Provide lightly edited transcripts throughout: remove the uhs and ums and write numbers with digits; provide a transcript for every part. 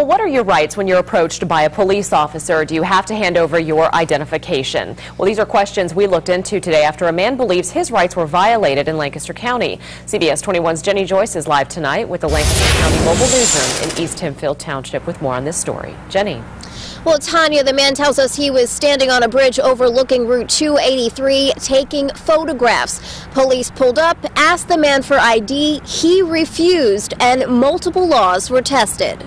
Well, what are your rights when you're approached by a police officer? Do you have to hand over your identification? Well, these are questions we looked into today after a man believes his rights were violated in Lancaster County. CBS 21's Jenny Joyce is live tonight with the Lancaster County Mobile Newsroom in East Hempfield Township with more on this story. Jenny. Well, Tanya, the man tells us he was standing on a bridge overlooking Route 283 taking photographs. Police pulled up, asked the man for ID. He refused, and multiple laws were tested.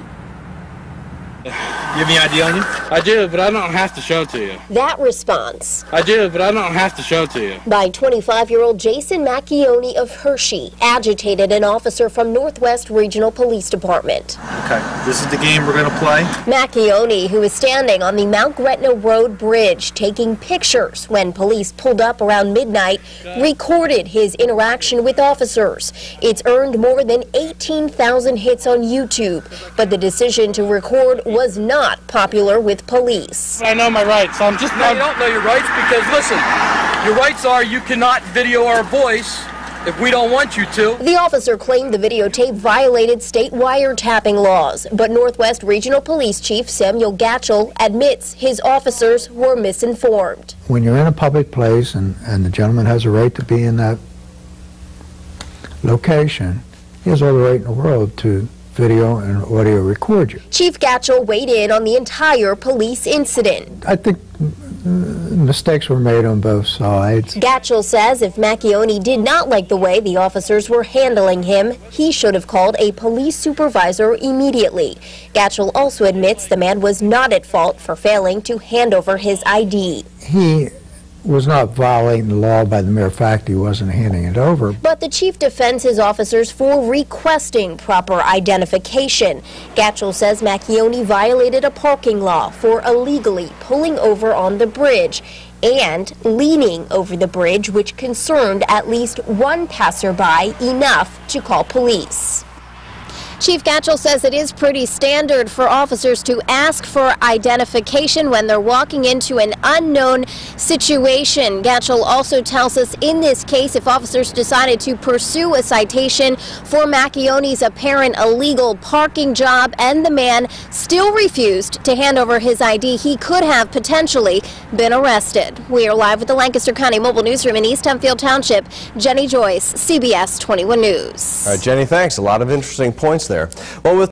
You have any ID on you? I do, but I don't have to show it to you. That response. I do, but I don't have to show it to you. By 25-year-old Jason Macchioni of Hershey, agitated an officer from Northwest Regional Police Department. Okay, this is the game we're going to play. Macchioni, who was standing on the Gretna Road bridge taking pictures when police pulled up around midnight, recorded his interaction with officers. It's earned more than 18,000 hits on YouTube, but the decision to record was not popular with police. I know my rights. No, you don't know your rights because, listen, your rights are you cannot video our voice if we don't want you to. The officer claimed the videotape violated state wiretapping laws, but Northwest Regional Police Chief Samuel Gatchel admits his officers were misinformed. When you're in a public place and the gentleman has a right to be in that location, he has all the right in the world to video and audio record you. Chief Gatchel weighed in on the entire police incident. I think mistakes were made on both sides. Gatchel says if Macchioni did not like the way the officers were handling him, he should have called a police supervisor immediately. Gatchel also admits the man was not at fault for failing to hand over his ID. He was not violating the law by the mere fact he wasn't handing it over. But the chief defends his officers for requesting proper identification. Gatchel says Macchioni violated a parking law for illegally pulling over on the bridge and leaning over the bridge, which concerned at least one passerby enough to call police. Chief Gatchel says it is pretty standard for officers to ask for identification when they're walking into an unknown situation. Gatchel also tells us in this case, if officers decided to pursue a citation for Macchioni's apparent illegal parking job and the man still refused to hand over his ID, he could have potentially been arrested. We are live with the Lancaster County Mobile Newsroom in East Hempfield Township. Jenny Joyce, CBS 21 News. All right, Jenny, thanks. A lot of interesting points there. Well, with